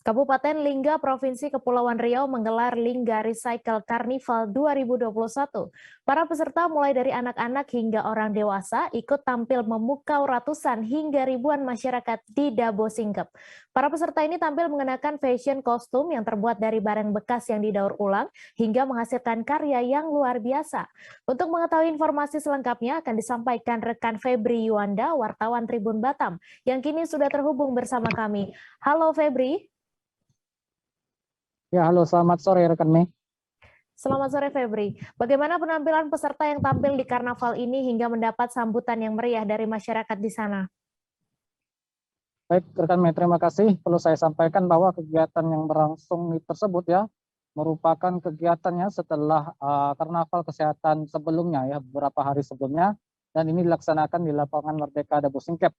Kabupaten Lingga, Provinsi Kepulauan Riau menggelar Lingga Recycle Carnival 2021. Para peserta mulai dari anak-anak hingga orang dewasa ikut tampil memukau ratusan hingga ribuan masyarakat di Dabo Singkep. Para peserta ini tampil mengenakan fashion kostum yang terbuat dari barang bekas yang didaur ulang hingga menghasilkan karya yang luar biasa. Untuk mengetahui informasi selengkapnya akan disampaikan rekan Febri Yuanda, wartawan Tribun Batam, yang kini sudah terhubung bersama kami. Halo Febri. Ya, halo, selamat sore rekan Mei. Selamat sore Febri. Bagaimana penampilan peserta yang tampil di karnaval ini hingga mendapat sambutan yang meriah dari masyarakat di sana? Baik rekan Mei, terima kasih. Perlu saya sampaikan bahwa kegiatan yang berlangsung tersebut ya merupakan kegiatannya setelah karnaval kesehatan sebelumnya ya, beberapa hari sebelumnya, dan ini dilaksanakan di lapangan Merdeka Dabo Singkep.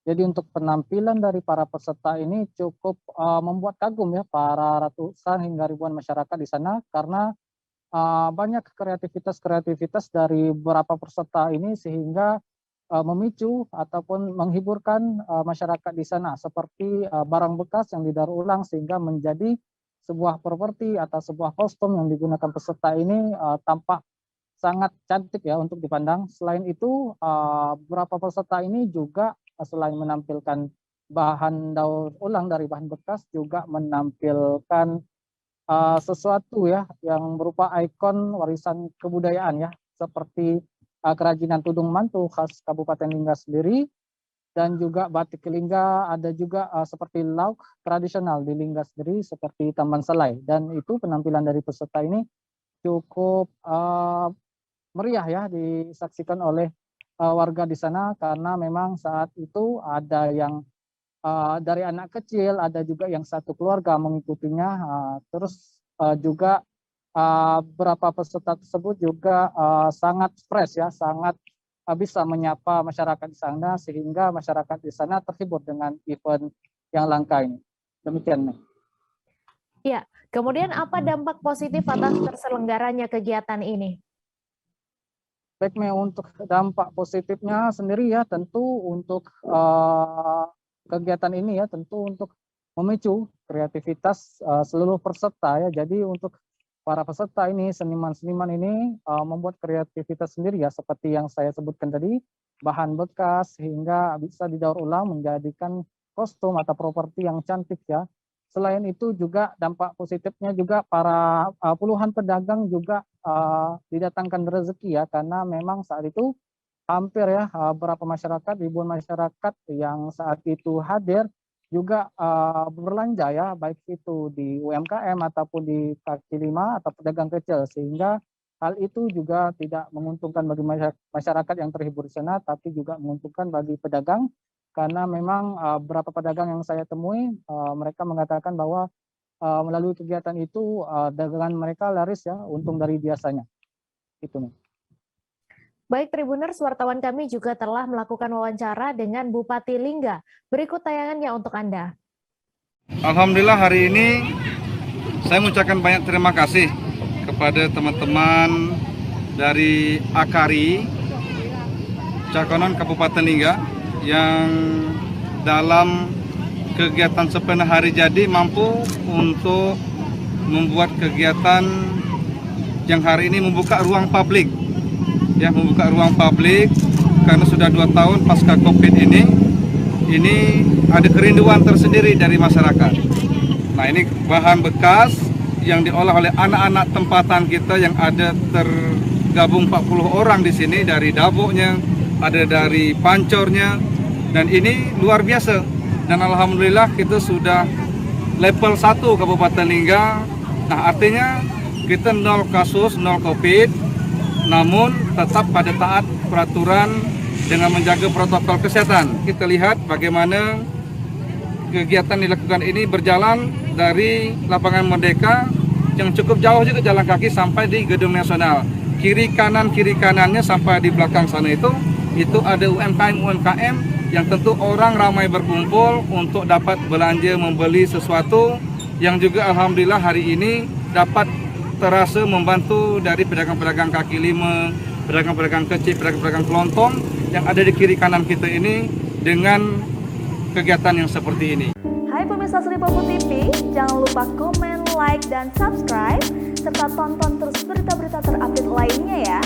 Jadi untuk penampilan dari para peserta ini cukup membuat kagum ya para ratusan hingga ribuan masyarakat di sana, karena banyak kreativitas dari beberapa peserta ini sehingga memicu ataupun menghiburkan masyarakat di sana, seperti barang bekas yang didaur ulang sehingga menjadi sebuah properti atau sebuah kostum yang digunakan peserta ini tampak sangat cantik ya untuk dipandang. Selain itu beberapa peserta ini juga selain menampilkan bahan daur ulang dari bahan bekas, juga menampilkan sesuatu ya yang berupa ikon warisan kebudayaan ya, seperti kerajinan tudung mantu khas Kabupaten Lingga sendiri, dan juga batik Lingga, ada juga seperti lauk tradisional di Lingga sendiri seperti Tamban Selai. Dan itu penampilan dari peserta ini cukup meriah ya disaksikan oleh warga di sana, karena memang saat itu ada yang dari anak kecil, ada juga yang satu keluarga mengikutinya, terus juga beberapa peserta tersebut juga sangat fresh ya, sangat bisa menyapa masyarakat di sana, sehingga masyarakat di sana terhibur dengan event yang langka ini. Demikian. Ya, kemudian apa dampak positif atas terselenggaranya kegiatan ini? Baik, untuk dampak positifnya sendiri ya, tentu untuk kegiatan ini ya, tentu untuk memicu kreativitas seluruh peserta ya. Jadi untuk para peserta ini, seniman-seniman ini membuat kreativitas sendiri ya, seperti yang saya sebutkan tadi, bahan bekas hingga bisa didaur ulang menjadikan kostum atau properti yang cantik ya. Selain itu juga dampak positifnya juga para puluhan pedagang juga didatangkan rezeki ya, karena memang saat itu hampir ya beberapa masyarakat, ribuan masyarakat yang saat itu hadir juga berbelanja ya, baik itu di UMKM ataupun di kaki lima atau pedagang kecil, sehingga hal itu juga tidak menguntungkan bagi masyarakat yang terhibur di sana, tapi juga menguntungkan bagi pedagang, karena memang beberapa pedagang yang saya temui mereka mengatakan bahwa melalui kegiatan itu dagangan mereka laris ya, untung dari biasanya. Itu nih. Baik Tribuners, wartawan kami juga telah melakukan wawancara dengan Bupati Lingga. Berikut tayangannya untuk Anda. Alhamdulillah hari ini saya mengucapkan banyak terima kasih kepada teman-teman dari Akari, Cakonan Kabupaten Lingga, yang dalam kegiatan sepenuh hari jadi mampu untuk membuat kegiatan yang hari ini membuka ruang publik. Ya, membuka ruang publik karena sudah 2 tahun pasca COVID ini ada kerinduan tersendiri dari masyarakat. Nah, ini bahan bekas yang diolah oleh anak-anak tempatan kita yang ada tergabung 40 orang di sini, dari daboknya, ada dari pancornya, dan ini luar biasa. Dan alhamdulillah kita sudah level 1 Kabupaten Lingga. Nah, artinya kita 0 kasus, 0 COVID, namun tetap pada taat peraturan dengan menjaga protokol kesehatan. Kita lihat bagaimana kegiatan dilakukan ini berjalan dari lapangan Merdeka yang cukup jauh juga jalan kaki sampai di Gedung Nasional. Kiri kanannya sampai di belakang sana itu ada UMKM yang tentu orang ramai berkumpul untuk dapat belanja, membeli sesuatu yang juga alhamdulillah hari ini dapat terasa membantu dari pedagang-pedagang kaki lima, pedagang-pedagang kecil, pedagang-pedagang kelontong yang ada di kiri kanan kita ini dengan kegiatan yang seperti ini. Hai pemirsa Sri Popo TV, jangan lupa komen, like, dan subscribe, serta tonton terus berita-berita terupdate lainnya ya.